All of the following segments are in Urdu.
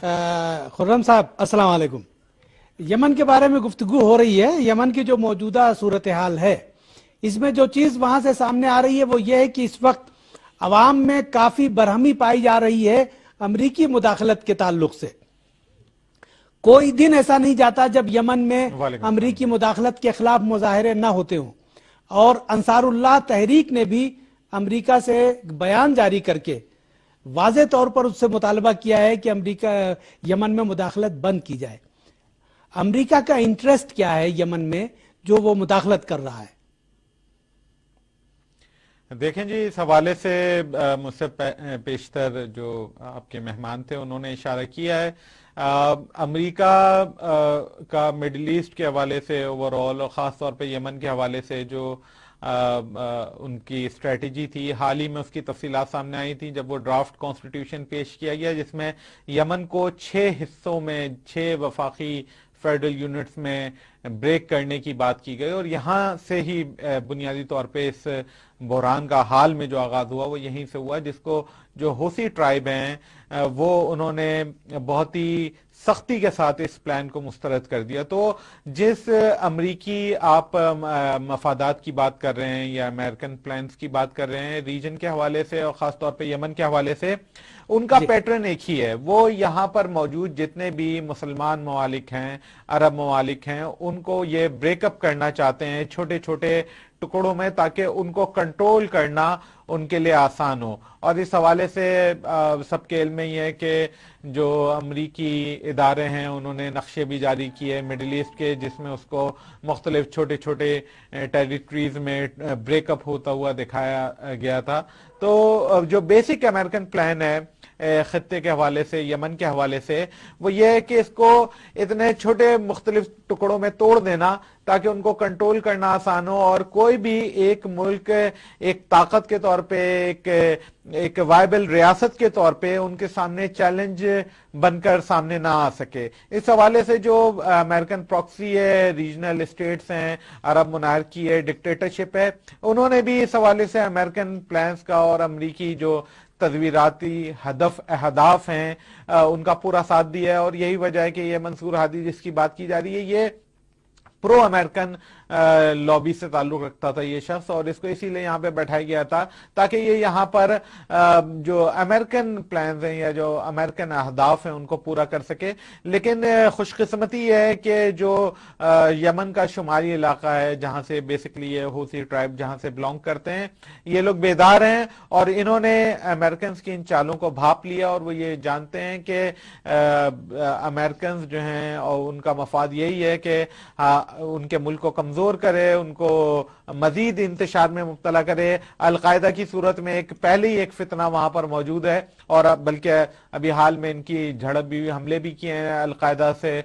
خرم صاحب السلام علیکم. یمن کے بارے میں گفتگو ہو رہی ہے. یمن کی جو موجودہ صورتحال ہے اس میں جو چیز وہاں سے سامنے آ رہی ہے وہ یہ ہے کہ اس وقت عوام میں کافی برہمی پائی جا رہی ہے امریکی مداخلت کے تعلق سے. کوئی دن ایسا نہیں جاتا جب یمن میں امریکی مداخلت کے خلاف مظاہرے نہ ہوتے ہوں. اور انصار اللہ تحریک نے بھی امریکہ سے بیان جاری کر کے واضح طور پر اس سے مطالبہ کیا ہے کہ امریکہ یمن میں مداخلت بند کی جائے. امریکہ کا انٹرسٹ کیا ہے یمن میں جو وہ مداخلت کر رہا ہے؟ دیکھیں جی، اس حوالے سے مجھ سے پیشتر جو آپ کے مہمان تھے انہوں نے اشارہ کیا ہے. امریکہ کا مڈل ایسٹ کے حوالے سے اوورآل اور خاص طور پہ یمن کے حوالے سے جو ان کی اسٹریٹجی تھی، حال ہی میں اس کی تفصیلات سامنے آئی تھی جب وہ ڈرافٹ کانسٹیٹیوشن پیش کیا گیا جس میں یمن کو 6 حصوں میں 6 وفاقی فیڈرل یونٹس میں بریک کرنے کی بات کی گئی. اور یہاں سے ہی بنیادی طور پہ اس بحران کا حال میں جو آغاز ہوا وہ یہیں سے ہوا، جس کو جو حوثی ٹرائب ہیں وہ انہوں نے بہت ہی سختی کے ساتھ اس پلان کو مسترد کر دیا. تو جس امریکی آپ مفادات کی بات کر رہے ہیں یا امریکن پلانز کی بات کر رہے ہیں ریجن کے حوالے سے اور خاص طور پہ یمن کے حوالے سے، ان کا پیٹرن ایک ہی ہے. وہ یہاں پر موجود جتنے بھی مسلمان ممالک ہیں، عرب ممالک ہیں، ان کو یہ بریک اپ کرنا چاہتے ہیں چھوٹے چھوٹے ٹکڑوں میں تاکہ ان کو کنٹرول کرنا ان کے لیے آسان ہو. اور اس حوالے سے سب کے علم میں یہ ہے کہ جو امریکی ادارے ہیں انہوں نے نقشے بھی جاری کیے مڈل ایسٹ کے، جس میں اس کو مختلف چھوٹے چھوٹے ٹیریٹریز میں بریک اپ ہوتا ہوا دکھایا گیا تھا. تو جو بیسک امریکن پلان ہے خطے کے حوالے سے، یمن کے حوالے سے، وہ یہ ہے کہ اس کو اتنے چھوٹے مختلف ٹکڑوں میں توڑ دینا تاکہ ان کو کنٹرول کرنا آسان ہو اور کوئی بھی ایک ملک ایک طاقت کے طور پہ ایک وائبل ریاست کے طور پہ ان کے سامنے چیلنج بن کر سامنے نہ آ سکے. اس حوالے سے جو امریکن پراکسی ہے، ریجنل اسٹیٹس ہیں، عرب منارکی ہے، ڈکٹیٹرشپ ہے، انہوں نے بھی اس حوالے سے امریکن پلانز کا اور امریکی جو تدبیراتی اہداف ہیں ان کا پورا ساتھ دیا ہے. اور یہی وجہ ہے کہ یہ منصور ہادی جس کی بات کی جا رہی ہے یہ پرو امریکن لابی سے تعلق رکھتا تھا یہ شخص، اور اس کو اسی لیے یہاں پہ بیٹھایا گیا تھا تاکہ یہ یہاں پر جو امریکن پلانز ہیں یا جو امریکن اہداف ہیں ان کو پورا کر سکے. لیکن خوش قسمتی یہ ہے کہ جو یمن کا شمالی علاقہ ہے جہاں سے بیسکلی یہ حوثی ٹرائب جہاں سے بلانگ کرتے ہیں، یہ لوگ بیدار ہیں اور انہوں نے امریکنز کی ان چالوں کو بھاپ لیا اور وہ یہ جانتے ہیں کہ امریکنز جو ہیں اور ان کا مفاد یہی ہے کہ ان کے ملک کو کمزور کرے، ان کو مزید انتشار میں مبتلا کرے. القاعدہ کی صورت میں پہلے ہی ایک فتنہ وہاں پر موجود ہے اور بلکہ ابھی حال میں ان کی جھڑپ بھی حملے بھی کیے ہیں القاعدہ سے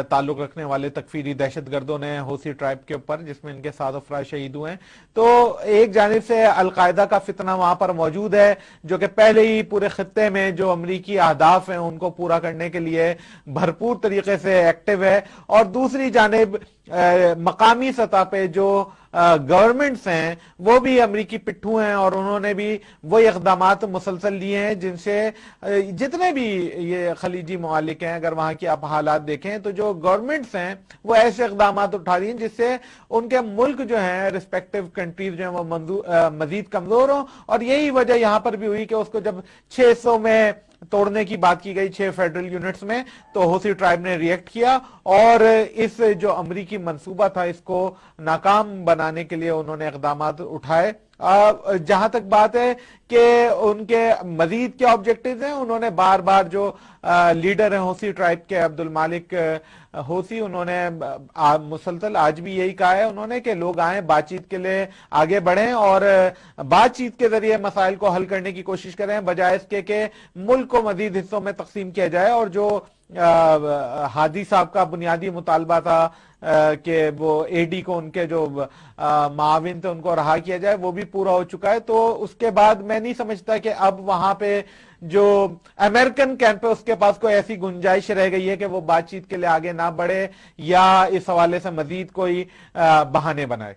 تعلق رکھنے والے تکفیری دہشت گردوں نے حوثی ٹرائب کے اوپر، جس میں ان کے 7 افراد شہید ہوئے ہیں. تو ایک جانب سے القاعدہ کا فتنہ وہاں پر موجود ہے جو کہ پہلے ہی پورے خطے میں جو امریکی اہداف ہیں ان کو پورا کرنے کے لیے بھرپور طریقے سے ایکٹیو ہے. اور دوسری جانب مقامی سطح پہ جو گورنمنٹس ہیں وہ بھی امریکی پٹھو ہیں اور انہوں نے بھی وہی اقدامات مسلسل لیے ہیں جن سے جتنے بھی یہ خلیجی ممالک ہیں، اگر وہاں کی آپ حالات دیکھیں تو جو گورنمنٹس ہیں وہ ایسے اقدامات اٹھا رہی ہیں جس سے ان کے ملک جو ہیں ریسپیکٹیو کنٹریز جو ہیں وہ مزید کمزور ہوں. اور یہی وجہ یہاں پر بھی ہوئی کہ اس کو جب 600 میں توڑنے کی بات کی گئی 6 فیڈرل یونٹس میں، تو حوثی ٹرائب نے ریئیکٹ کیا اور اس جو امریکی منصوبہ تھا اس کو ناکام بنانے کے لیے انہوں نے اقدامات اٹھائے. جہاں تک بات ہے کہ ان کے مزید کیا آبجیکٹیوز ہیں، انہوں نے بار بار جو لیڈر ہیں حوثی ٹرائب کے عبد المالک حوثی، انہوں نے مسلسل آج بھی یہی کہا ہے انہوں نے کہ لوگ آئیں بات چیت کے لیے آگے بڑھیں اور بات چیت کے ذریعے مسائل کو حل کرنے کی کوشش کریں بجائے اس کے کہ ملک کو مزید حصوں میں تقسیم کیا جائے. اور جو ہادی صاحب کا بنیادی مطالبہ تھا کہ وہ اے ڈی کو ان کے جو معاون تھے ان کو رہا کیا جائے وہ بھی پورا ہو چکا ہے. تو اس کے بعد میں نہیں سمجھتا کہ اب وہاں پہ جو امریکن کیمپ ہے اس کے پاس کوئی ایسی گنجائش رہ گئی ہے کہ وہ بات چیت کے لیے آگے نہ بڑھے یا اس حوالے سے مزید کوئی بہانے بنائے.